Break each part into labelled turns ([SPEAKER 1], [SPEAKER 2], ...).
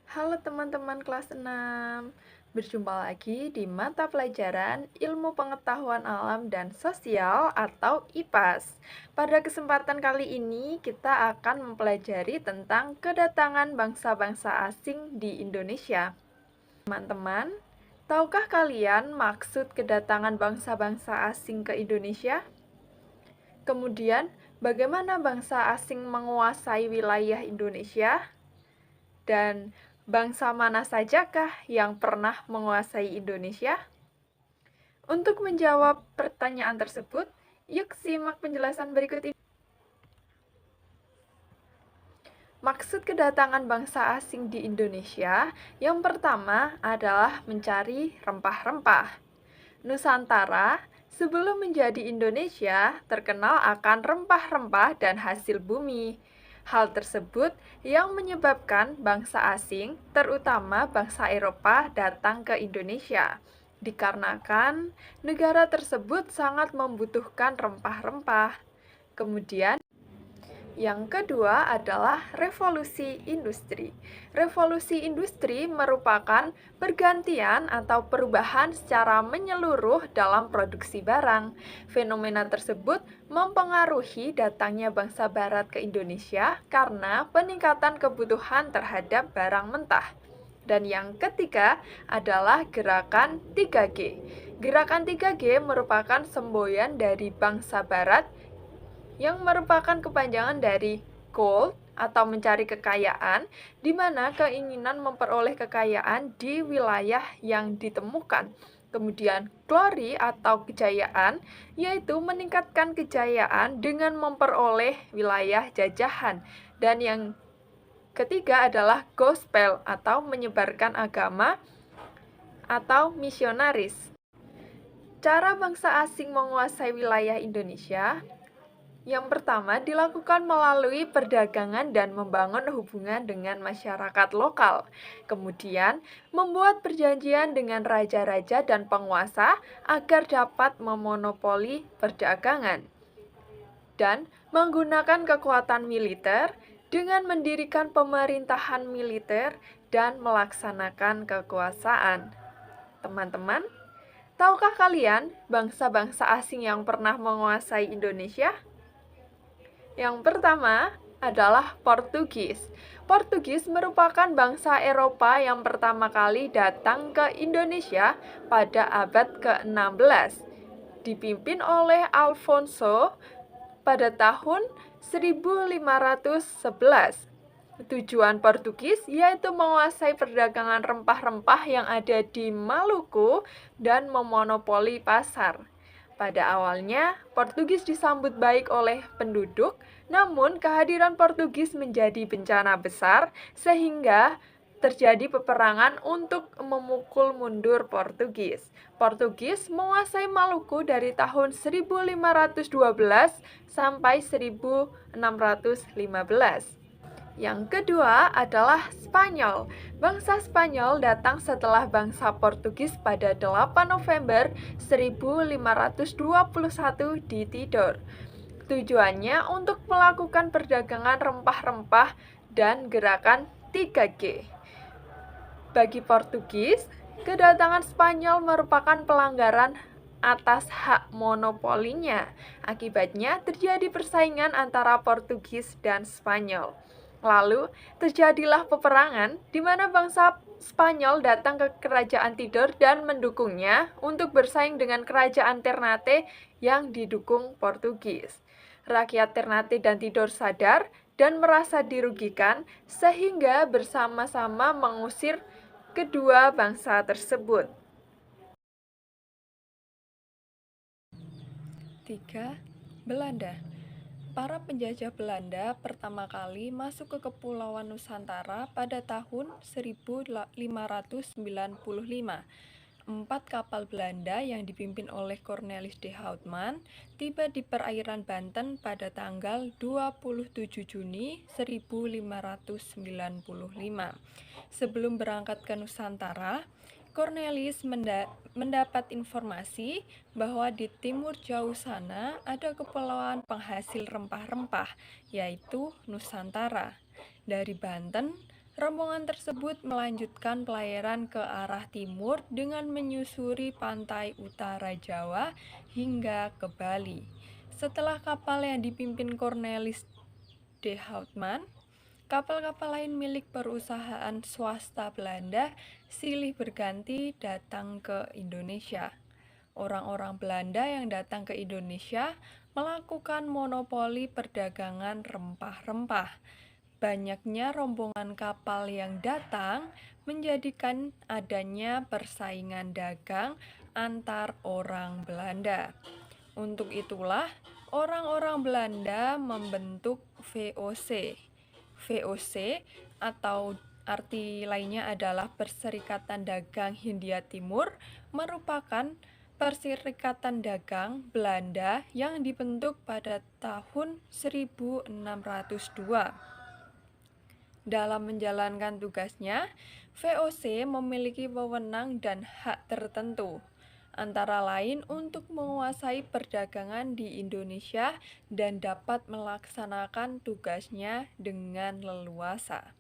[SPEAKER 1] Halo teman-teman kelas 6. Berjumpa lagi di mata pelajaran Ilmu Pengetahuan Alam dan Sosial atau IPAS. Pada kesempatan kali ini kita akan mempelajari tentang kedatangan bangsa-bangsa asing di Indonesia. Teman-teman, tahukah kalian maksud kedatangan bangsa-bangsa asing ke Indonesia? Kemudian, bagaimana bangsa asing menguasai wilayah Indonesia? Dan bangsa mana sajakah yang pernah menguasai Indonesia? Untuk menjawab pertanyaan tersebut, yuk simak penjelasan berikut ini. Maksud kedatangan bangsa asing di Indonesia yang pertama adalah mencari rempah-rempah. Nusantara sebelum menjadi Indonesia terkenal akan rempah-rempah dan hasil bumi. Hal tersebut yang menyebabkan bangsa asing, terutama bangsa Eropa, datang ke Indonesia. Dikarenakan negara tersebut sangat membutuhkan rempah-rempah. Kemudian, yang kedua adalah revolusi industri. Revolusi industri merupakan pergantian atau perubahan secara menyeluruh dalam produksi barang. Fenomena tersebut mempengaruhi datangnya bangsa barat ke Indonesia karena peningkatan kebutuhan terhadap barang mentah. Dan yang ketiga adalah gerakan 3G. Gerakan 3G merupakan semboyan dari bangsa barat yang merupakan kepanjangan dari gold atau mencari kekayaan, di mana keinginan memperoleh kekayaan di wilayah yang ditemukan. Kemudian glory atau kejayaan, yaitu meningkatkan kejayaan dengan memperoleh wilayah jajahan. Dan yang ketiga adalah gospel atau menyebarkan agama atau misionaris. Cara bangsa asing menguasai wilayah Indonesia yang pertama dilakukan melalui perdagangan dan membangun hubungan dengan masyarakat lokal. Kemudian, membuat perjanjian dengan raja-raja dan penguasa agar dapat memonopoli perdagangan. Dan menggunakan kekuatan militer dengan mendirikan pemerintahan militer dan melaksanakan kekuasaan. Teman-teman, tahukah kalian bangsa-bangsa asing yang pernah menguasai Indonesia? Yang pertama adalah Portugis. Portugis merupakan bangsa Eropa yang pertama kali datang ke Indonesia pada abad ke-16, dipimpin oleh Alfonso pada tahun 1511. Tujuan Portugis yaitu menguasai perdagangan rempah-rempah yang ada di Maluku dan memonopoli pasar. Pada awalnya, Portugis disambut baik oleh penduduk, namun kehadiran Portugis menjadi bencana besar sehingga terjadi peperangan untuk memukul mundur Portugis. Portugis menguasai Maluku dari tahun 1512 sampai 1615. Yang kedua adalah Spanyol. Bangsa Spanyol datang setelah bangsa Portugis pada 8 November 1521 di Tidor. Tujuannya untuk melakukan perdagangan rempah-rempah dan gerakan 3G. Bagi Portugis, kedatangan Spanyol merupakan pelanggaran atas hak monopolinya. Akibatnya terjadi persaingan antara Portugis dan Spanyol. Lalu, terjadilah peperangan di mana bangsa Spanyol datang ke kerajaan Tidor dan mendukungnya untuk bersaing dengan kerajaan Ternate yang didukung Portugis. Rakyat Ternate dan Tidor sadar dan merasa dirugikan sehingga bersama-sama mengusir kedua bangsa tersebut. 3. Belanda. Para penjajah Belanda pertama kali masuk ke Kepulauan Nusantara pada tahun 1595. 4 kapal Belanda yang dipimpin oleh Cornelis de Houtman tiba di perairan Banten pada tanggal 27 Juni 1595. Sebelum berangkat ke Nusantara, Cornelis mendapat informasi bahwa di timur jauh sana ada kepulauan penghasil rempah-rempah, yaitu Nusantara. Dari Banten, Rombongan tersebut melanjutkan pelayaran ke arah timur dengan menyusuri pantai utara Jawa hingga ke Bali. Setelah kapal yang dipimpin Cornelis de Houtman, kapal-kapal lain milik perusahaan swasta Belanda silih berganti datang ke Indonesia. Orang-orang Belanda yang datang ke Indonesia melakukan monopoli perdagangan rempah-rempah. Banyaknya rombongan kapal yang datang menjadikan adanya persaingan dagang antar orang Belanda. Untuk itulah orang-orang Belanda membentuk VOC. VOC atau arti lainnya adalah Perserikatan Dagang Hindia Timur, merupakan perserikatan dagang Belanda yang dibentuk pada tahun 1602. Dalam menjalankan tugasnya, VOC memiliki wewenang dan hak tertentu, antara lain untuk menguasai perdagangan di Indonesia dan dapat melaksanakan tugasnya dengan leluasa.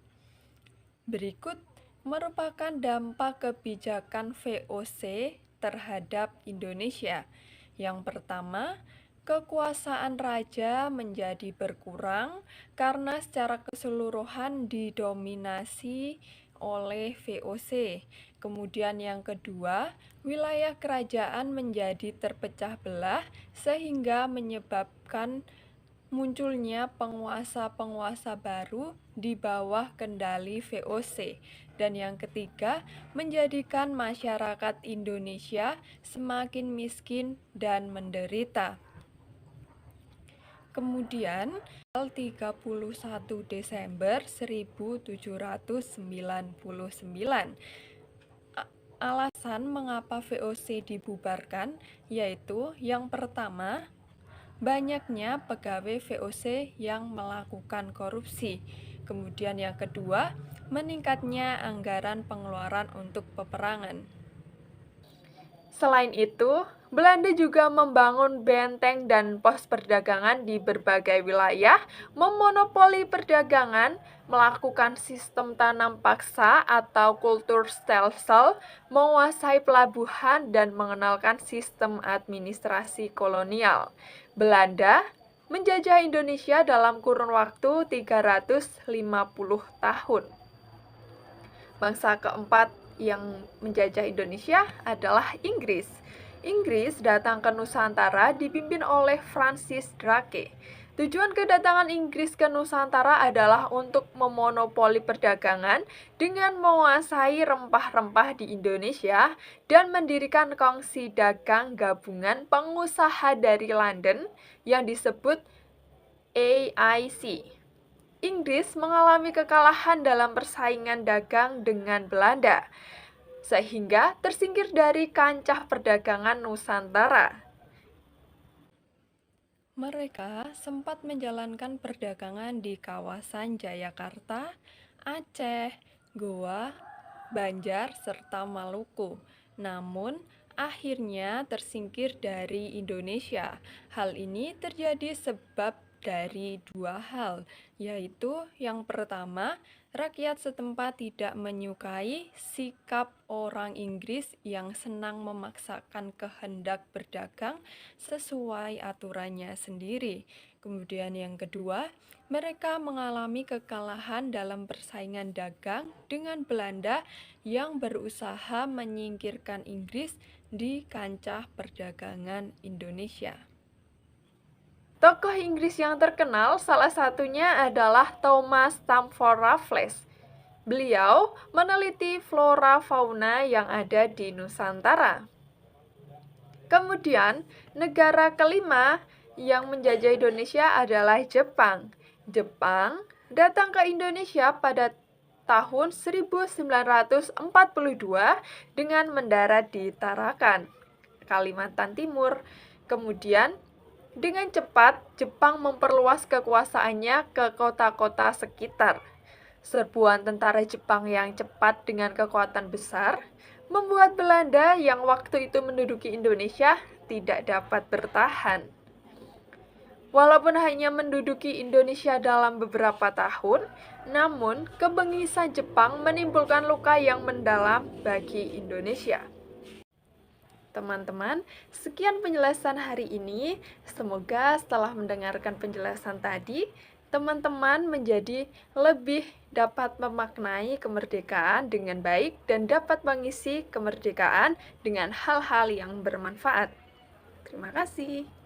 [SPEAKER 1] Berikut merupakan dampak kebijakan VOC terhadap Indonesia. Yang pertama, kekuasaan raja menjadi berkurang karena secara keseluruhan didominasi oleh VOC. Kemudian yang kedua, wilayah kerajaan menjadi terpecah belah sehingga menyebabkan munculnya penguasa-penguasa baru di bawah kendali VOC. Dan yang ketiga, menjadikan masyarakat Indonesia semakin miskin dan menderita. Kemudian, 31 Desember 1799, alasan mengapa VOC dibubarkan yaitu yang pertama, banyaknya pegawai VOC yang melakukan korupsi. Kemudian yang kedua, meningkatnya anggaran pengeluaran untuk peperangan. Selain itu, Belanda juga membangun benteng dan pos perdagangan di berbagai wilayah, memonopoli perdagangan, melakukan sistem tanam paksa atau kulturstelsel, menguasai pelabuhan, dan mengenalkan sistem administrasi kolonial. Belanda menjajah Indonesia dalam kurun waktu 350 tahun. Bangsa keempat yang menjajah Indonesia adalah Inggris. Inggris datang ke Nusantara dipimpin oleh Francis Drake. Tujuan kedatangan Inggris ke Nusantara adalah untuk memonopoli perdagangan dengan menguasai rempah-rempah di Indonesia dan mendirikan kongsi dagang gabungan pengusaha dari London yang disebut AIC. Inggris mengalami kekalahan dalam persaingan dagang dengan Belanda, sehingga tersingkir dari kancah perdagangan Nusantara. Mereka sempat menjalankan perdagangan di kawasan Jayakarta, Aceh, Goa, Banjar, serta Maluku. Namun, akhirnya tersingkir dari Indonesia. Hal ini terjadi sebab dari dua hal, yaitu yang pertama, rakyat setempat tidak menyukai sikap orang Inggris yang senang memaksakan kehendak berdagang sesuai aturannya sendiri. Kemudian yang kedua, mereka mengalami kekalahan dalam persaingan dagang dengan Belanda yang berusaha menyingkirkan Inggris di kancah perdagangan Indonesia. Tokoh Inggris yang terkenal salah satunya adalah Thomas Stamford Raffles. Beliau meneliti flora fauna yang ada di Nusantara. Kemudian, negara kelima yang menjajah Indonesia adalah Jepang. Jepang datang ke Indonesia pada tahun 1942 dengan mendarat di Tarakan, Kalimantan Timur. Kemudian, dengan cepat, Jepang memperluas kekuasaannya ke kota-kota sekitar. Serbuan tentara Jepang yang cepat dengan kekuatan besar membuat Belanda yang waktu itu menduduki Indonesia tidak dapat bertahan. Walaupun hanya menduduki Indonesia dalam beberapa tahun, namun kebengisan Jepang menimbulkan luka yang mendalam bagi Indonesia. Teman-teman, sekian penjelasan hari ini. Semoga setelah mendengarkan penjelasan tadi, teman-teman menjadi lebih dapat memaknai kemerdekaan dengan baik dan dapat mengisi kemerdekaan dengan hal-hal yang bermanfaat. Terima kasih.